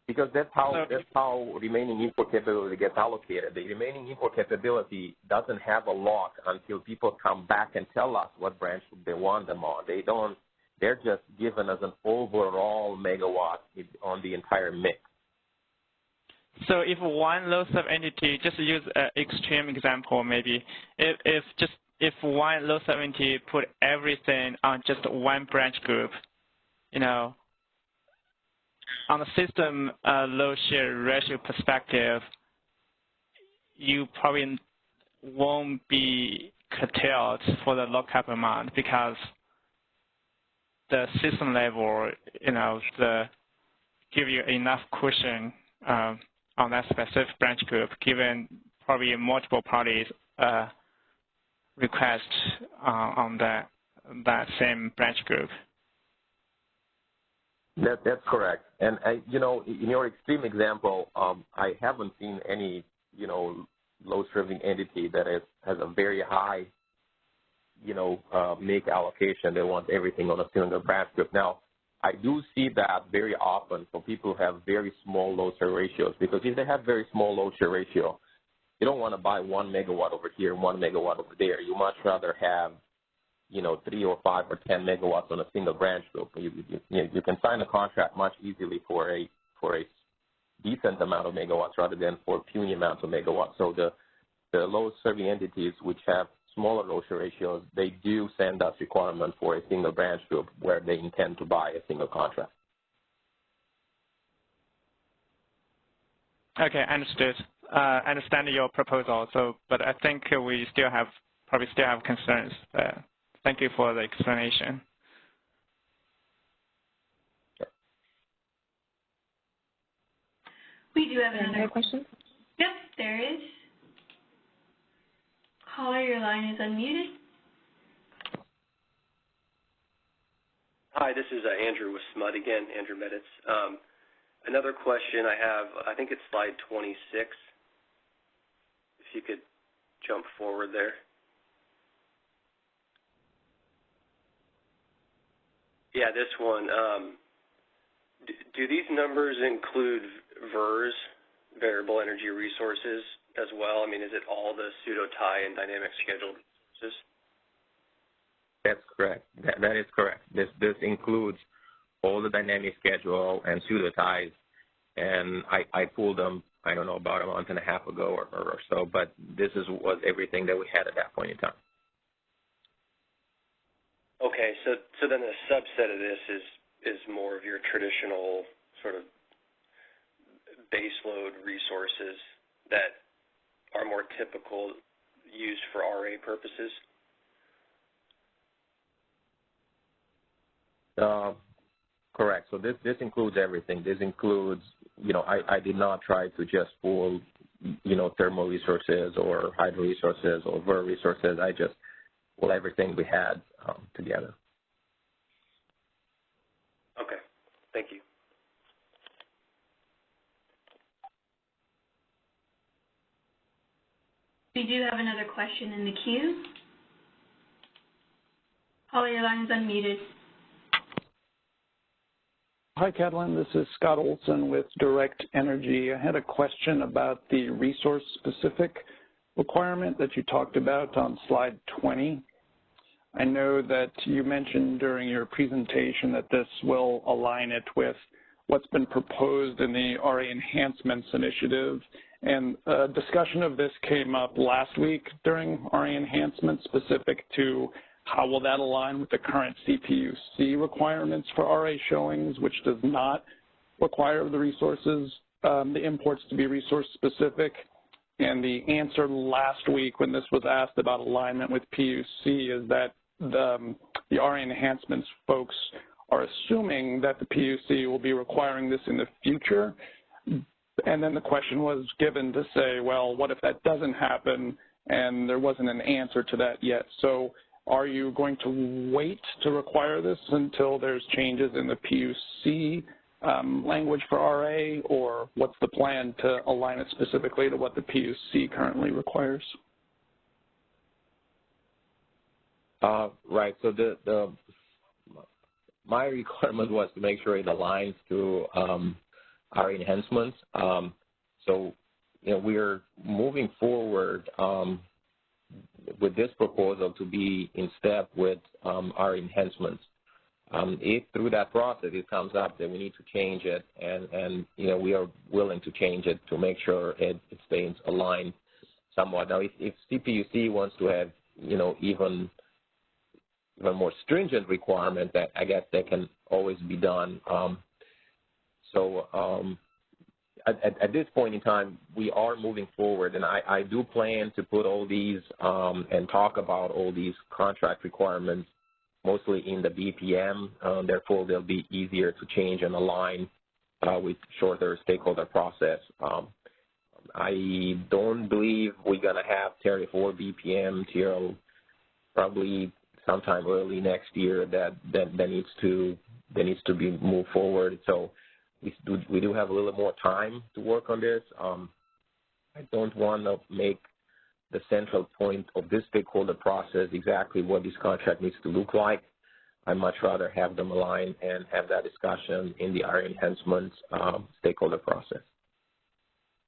Because that's how remaining import capability gets allocated. The remaining import capability doesn't have a lock until people come back and tell us what branch they want them on. They're just given as an overall megawatt on the entire mix. So if one load sub entity, just use an extreme example maybe, if one load sub entity put everything on just one branch group, on the system load share ratio perspective, you probably won't be curtailed for the lockup amount, because the system level, give you enough cushion on that specific branch group, given probably multiple parties request on that same branch group. That's correct. And, in your extreme example, I haven't seen any, load-serving entity that has a very high, make allocation. They want everything on a single branch group. Now, I do see that very often for people who have very small load share ratios, because if they have very small load share ratio, you don't want to buy 1 megawatt over here and 1 megawatt over there. You much rather have 3 or 5 or 10 megawatts on a single branch group. You can sign a contract much easily for a decent amount of megawatts rather than for puny amounts of megawatts. So the load serving entities which have smaller load share ratios, they do send us requirements for a single branch group where they intend to buy a single contract. Okay, understood. Understand your proposal. But I think we probably still have concerns. Thank you for the explanation. We do have another question. Yep, there is. Caller, your line is unmuted. Hi, this is Andrew with SMUD again, Andrew Meditz. Another question I have, I think it's slide 26. If you could jump forward there. Yeah, this one. Do these numbers include VERS, variable energy resources, as well? I mean, is it all the pseudo-tie and dynamic scheduled resources? That's correct. That is correct. This includes all the dynamic schedule and pseudo-ties, and I pulled them I don't know, about a month and a half ago or so, but this was everything that we had at that point in time. Okay, so then a subset of this is more of your traditional sort of baseload resources that are more typical used for RA purposes? Correct. So this includes everything. This includes, I did not try to just pull, thermal resources or hydro resources or VER resources. I just pulled everything we had together. Okay. Thank you. We do have another question in the queue. Caller, your line is unmuted. Hi, Catalin. This is Scott Olson with Direct Energy. I had a question about the resource-specific requirement that you talked about on slide 20. I know that you mentioned during your presentation that this will align it with what's been proposed in the RA Enhancements Initiative, and a discussion of this came up last week during RA Enhancements, specific to how will that align with the current CPUC requirements for RA showings, which does not require the resources, the imports to be resource specific. And the answer last week when this was asked about alignment with PUC is that the RA enhancements folks are assuming that the PUC will be requiring this in the future. And then the question was given to say, well, what if that doesn't happen? And there wasn't an answer to that yet. So are you going to wait to require this until there's changes in the PUC language for RA, or what's the plan to align it specifically to what the PUC currently requires? Right. So my requirement was to make sure it aligns to our enhancements. So we're moving forward with this proposal to be in step with our enhancements. If through that process it comes up that we need to change it, and we are willing to change it to make sure it stays aligned somewhat. Now, if CPUC wants to have even more stringent requirement, that I guess that can always be done. At this point in time, we are moving forward, and I do plan to put all these and talk about all these contract requirements mostly in the BPM. Therefore, they'll be easier to change and align with shorter stakeholder process. I don't believe we're going to have Tariff 4 BPM till probably sometime early next year. That needs to be moved forward. So we do have a little more time to work on this. I don't want to make the central point of this stakeholder process exactly what this contract needs to look like. I'd much rather have them align and have that discussion in the RA enhancements stakeholder process.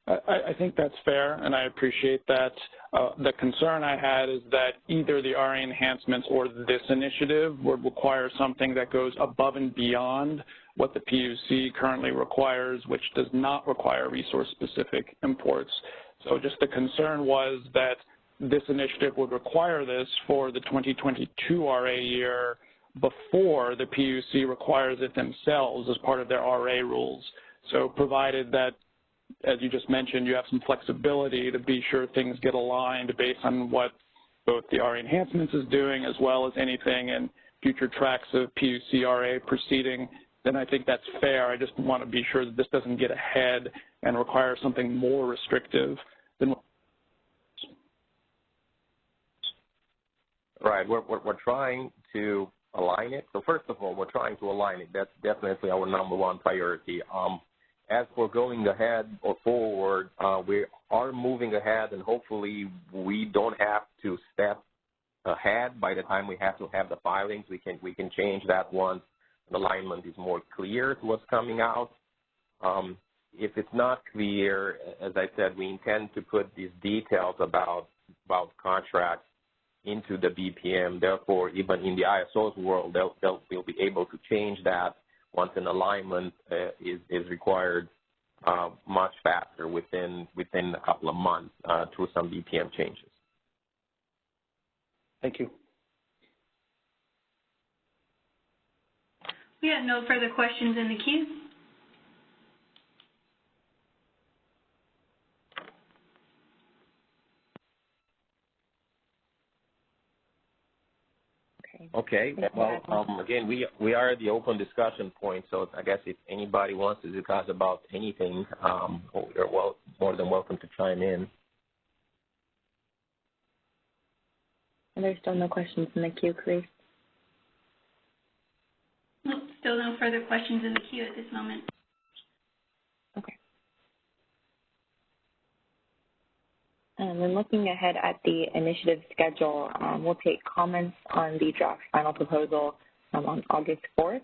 I think that's fair, and I appreciate that. The concern I had is that either the RA enhancements or this initiative would require something that goes above and beyond what the PUC currently requires, which does not require resource-specific imports. So just the concern was that this initiative would require this for the 2022 RA year before the PUC requires it themselves as part of their RA rules. So provided that, as you just mentioned, you have some flexibility to be sure things get aligned based on what both the RA enhancements is doing as well as anything in future tracks of PUC RA proceeding, then I think that's fair. I just want to be sure that this doesn't get ahead and require something more restrictive than what. Right. We're trying to align it. So first of all, we're trying to align it. That's definitely our number one priority. As for going ahead or forward, we are moving ahead, and hopefully we don't have to step ahead by the time we have to have the filings. We can change that once the alignment is more clear to what's coming out. If it's not clear, as I said, we intend to put these details about contracts into the BPM. Therefore, even in the ISO's world, they'll be able to change that once an alignment is required much faster within a couple of months through some BPM changes. Thank you. We have no further questions in the queue. Okay. Well, again, we are at the open discussion point, so I guess if anybody wants to discuss about anything, you're more than welcome to chime in. And there's still no questions in the queue, Chris. Nope, still no further questions in the queue at this moment. Okay. And then looking ahead at the initiative schedule, we'll take comments on the draft final proposal on August 4th.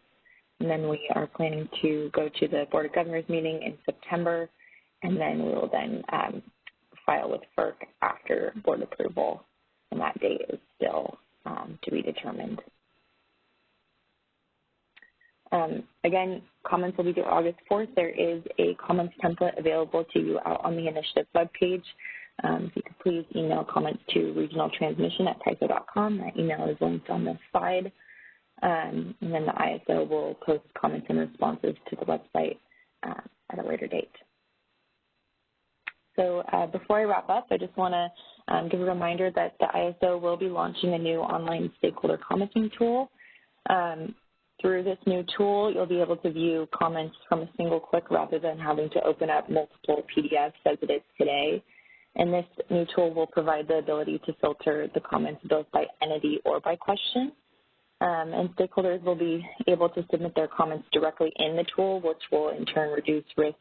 And then we are planning to go to the Board of Governors meeting in September. And then we will then file with FERC after board approval. And that date is still to be determined. Again, comments will be due August 4th. There is a comments template available to you out on the initiative webpage. If you could please email comments to regionaltransmission@tyco.com. That email is linked on this slide. And then the ISO will post comments and responses to the website at a later date. So before I wrap up, I just want to give a reminder that the ISO will be launching a new online stakeholder commenting tool. Through this new tool, you'll be able to view comments from a single click rather than having to open up multiple PDFs as it is today. And this new tool will provide the ability to filter the comments both by entity or by question. And stakeholders will be able to submit their comments directly in the tool, which will in turn reduce risk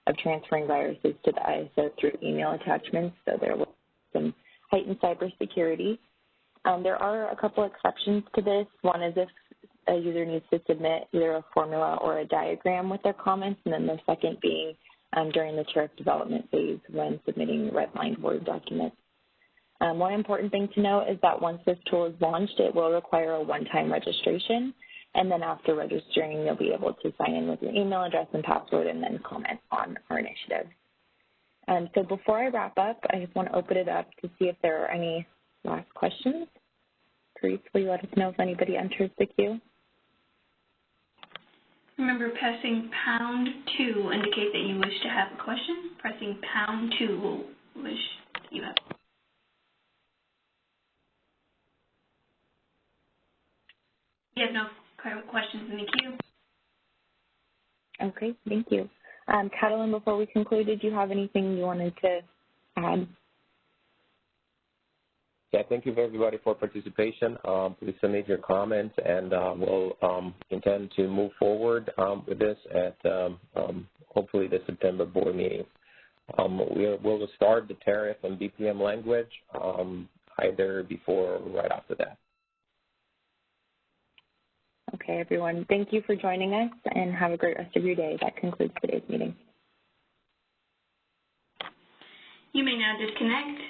of transferring viruses to the ISO through email attachments. So there will be some heightened cybersecurity. There are a couple exceptions to this. One is if a user needs to submit either a formula or a diagram with their comments, and then the second being during the tariff development phase when submitting redlined Word documents. One important thing to note is that once this tool is launched, it will require a one-time registration, and then after registering, you'll be able to sign in with your email address and password and then comment on our initiative. So before I wrap up, I just want to open it up to see if there are any last questions. Therese, will you let us know if anybody enters the queue? Remember, pressing #2 will indicate that you wish to have a question. Pressing #2 will wish you have. You have no questions in the queue. Okay, thank you. Catalin, before we conclude, did you have anything you wanted to add? Yeah, thank you everybody for participation. Please submit your comments, and we'll intend to move forward with this at hopefully the September board meeting. We'll start the tariff and BPM language either before or right after that. Okay, everyone. Thank you for joining us, and have a great rest of your day. That concludes today's meeting. You may now disconnect.